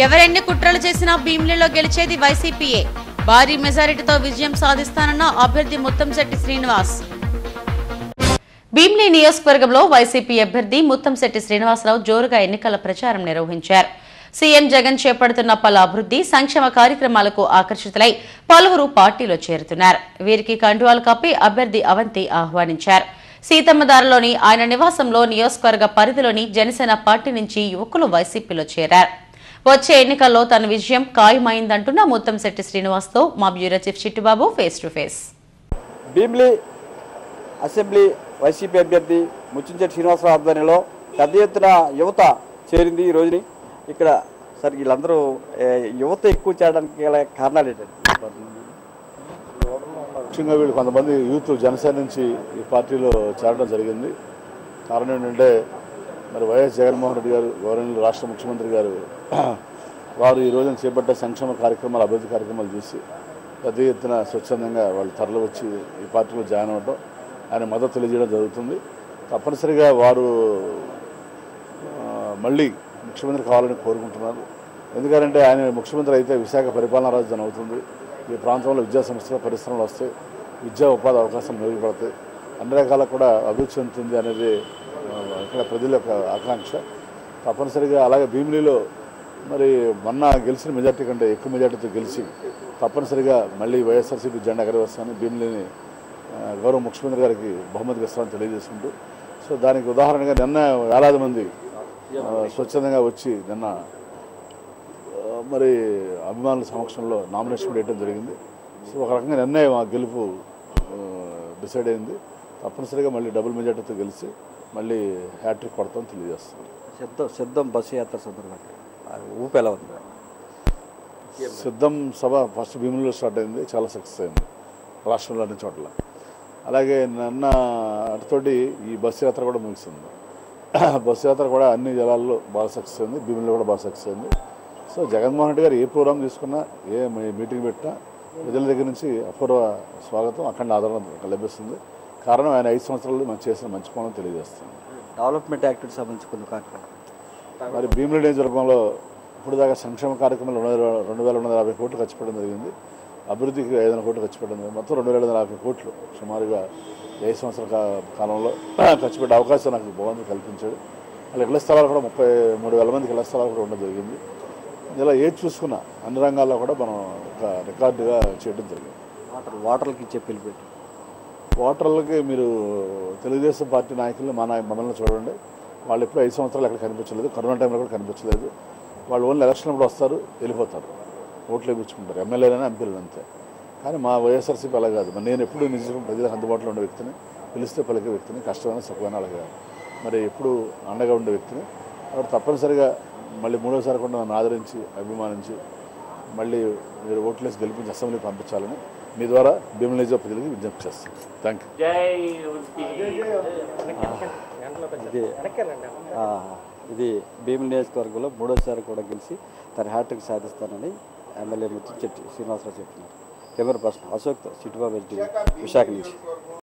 ఎవరెన్ని కుట్రలు చేసినా భీమిలిలో గెలిచేది వైసీపీయే. భారీ మెజారిటీతో విజయం సాధిస్తానన్న అభ్యర్థి ముత్తంశెట్టి శ్రీనివాస్. భీమిలి నియోజకవర్గంలో వైసీపీ అభ్యర్థి ముత్తంశెట్టి శ్రీనివాసరావు జోరుగా ఎన్నికల ప్రచారం నిర్వహించారు. సీఎం జగన్ చేపడుతున్న పలు అభివృద్ధి సంక్షేమ కార్యక్రమాలకు ఆకర్షితులై పలువురు పార్టీలో చేరుతున్నారు. వీరికి కండువాలు కప్పి అభ్యర్థి అవంతి ఆహ్వానించారు. సీతమ్మదారులోని ఆయన నివాసంలో నియోజకవర్గ పరిధిలోని జనసేన పార్టీ నుంచి యువకులు వైసీపీలో చేరారు. వచ్చే ఎన్నికల్లో తన విజయం ఖాయమైందంటున్న ముత్తంశెట్టి శ్రీనివాస్తో మా bureau chief Chittubabu face to face. Bheemili assembly YCP అభ్యర్థి ముత్తంశెట్టి శ్రీనివాసరావు ఆధ్వర్యంలో పెద్ద ఎత్తున యువత చేరింది. ఈ రోజుని ఇక్కడ సార్ వీళ్ళందరూ యువత ఎక్కువ చేయడానికి గల కారణాలు ఏంటంటే ముఖ్యంగా వీళ్ళు కొంతమంది యూత్ జనసేన నుంచి ఈ పార్టీలో చేరడం జరిగింది. కారణం ఏంటంటే మరి వైఎస్ జగన్మోహన్ రెడ్డి గారు గవర్నర్ రాష్ట్ర ముఖ్యమంత్రి గారు వారు ఈ రోజున చేపట్టే సంక్షేమ కార్యక్రమాలు అభివృద్ధి కార్యక్రమాలు చూసి పెద్ద ఎత్తున స్వచ్ఛందంగా వాళ్ళు తరలి వచ్చి ఈ పార్టీలో జాయిన్ అవ్వడం ఆయన మద్దతు తెలియజేయడం జరుగుతుంది. తప్పనిసరిగా వారు మళ్ళీ ముఖ్యమంత్రి కావాలని కోరుకుంటున్నారు. ఎందుకంటే ఆయన ముఖ్యమంత్రి అయితే విశాఖ పరిపాలనా రాజధాని అవుతుంది. ఈ ప్రాంతంలో విద్యా సంస్థలు పరిశ్రమలు వస్తాయి, విద్యా ఉపాధి అవకాశాలు మెరుగుపడతాయి, అన్ని రకాల కూడా అభివృద్ధి చెందుతుంది అనేది ఇక్కడ ప్రజల యొక్క ఆకాంక్ష. తప్పనిసరిగా అలాగే భీమిలిలో మరి మొన్న గెలిచిన మెజార్టీ కంటే ఎక్కువ మెజార్టీతో గెలిచి తప్పనిసరిగా మళ్ళీ వైఎస్ఆర్సీపీ జెండా ఎగరవేస్తామని భీమిలిని గౌరవ ముఖ్యమంత్రి గారికి బహుమతికి ఇస్తామని తెలియజేసుకుంటూ, సో దానికి ఉదాహరణగా నిన్న వేలాది మంది స్వచ్ఛందంగా వచ్చి నిన్న మరి అభిమానుల సమక్షంలో నామినేషన్ వేయడం జరిగింది. సో ఒక రకంగా నిన్నే మా గెలుపు డిసైడ్ అయింది. తప్పనిసరిగా మళ్ళీ డబుల్ మెజార్టీతో గెలిచి మళ్ళీ హ్యాట్రిక్ కొడతామని తెలియజేస్తాం. సిద్ధం బస్సు యాత్ర సందర్భంగా ఊపు ఎలా ఉంది? సిద్ధం సభ ఫస్ట్ భీములలో స్టార్ట్ అయింది, చాలా సక్సెస్ అయింది రాష్ట్రంలో అన్ని చోట్ల. అలాగే నిన్న అటుతోటి ఈ బస్సు యాత్ర కూడా ముగిసింది. బస్సు యాత్ర కూడా అన్ని జిల్లాల్లో బాగా సక్సెస్ అయింది, భీములలో కూడా బాగా సక్సెస్ అయింది. సో జగన్మోహన్ రెడ్డి గారు ఏ ప్రోగ్రాం తీసుకున్నా ఏ మీటింగ్ పెట్టినా ప్రజల దగ్గర నుంచి అపూర్వ స్వాగతం అఖండ ఆదరణ లభిస్తుంది. కారణం ఆయన 5 సంవత్సరాలు మనం చేసిన మంచి పనులు తెలియజేస్తుంది. డెవలప్మెంట్ యాక్టివిటీ సంబంధించి కొన్ని కార్యక్రమాలు మరి భీమిలి నియోజకవర్గంలో ఇప్పుడు దాకా సంక్షేమ కార్యక్రమాలు 2,250 కోట్లు ఖర్చు పెట్టడం జరిగింది. అభివృద్ధికి 500 కోట్లు ఖర్చు పెట్టడం జరిగింది. మొత్తం 2,250 కోట్లు సుమారుగా 5 సంవత్సరాల కాలంలో ఖర్చు పెట్టే అవకాశం నాకు భగవంతుడు కల్పించాడు. అలా ఇళ్ల స్థలాలు కూడా 33,000 మందికి ఇళ్ల స్థలాలు కూడా ఉండడం జరిగింది. ఇలా ఏది చూసుకున్నా అన్ని రంగాల్లో కూడా మనం ఒక రికార్డుగా చేయడం జరిగింది. వాటర్లకి ఇచ్చే పిలిపెట్టి ఓటర్లకి మీరు తెలుగుదేశం పార్టీ నాయకులు మమ్మల్ని చూడండి, వాళ్ళు ఎప్పుడు 5 సంవత్సరాలు ఎక్కడ కనిపించలేదు, కరోనా టైంలో కూడా కనిపించలేదు. వాళ్ళు ఓన్లీ ఎలక్షన్ కూడా వస్తారు, వెళ్ళిపోతారు, ఓట్లు వేయించుకుంటారు, ఎమ్మెల్యేలైనా ఎంపీలు అంతే. కానీ మా వైఎస్ఆర్సీపీ అలా కాదు. మరి నేను ఎప్పుడు నిజంగా ప్రజలకు అందుబాటులో ఉండే వ్యక్తిని, పిలిస్తే పలికే వ్యక్తిని, కష్టమైన సుఖమైన అలాగే మరి ఎప్పుడు అండగా ఉండే వ్యక్తిని. కాబట్టి తప్పనిసరిగా మళ్ళీ 3వ సారి కూడా నన్ను ఆదరించి అభిమానించి మళ్ళీ మీరు ఓట్లేసి గెలిపించి అసెంబ్లీకి పంపించాలని మీ ద్వారా భీమిలి నియోజకవర్గ ప్రజలకి విజ్ఞప్తి చేస్తాను. Thank you. ఇది భీమిలి నియోజకవర్గంలో 3వసారి కూడా గెలిచి తన హ్యాట్రిక్ సాధిస్తానని ఎమ్మెల్యే ముత్తంశెట్టి శ్రీనివాసరావు చెప్తున్నారు. కెమెరా పర్సన్ అశోక్తో చిట్టుబాబు విశాఖ నుంచి.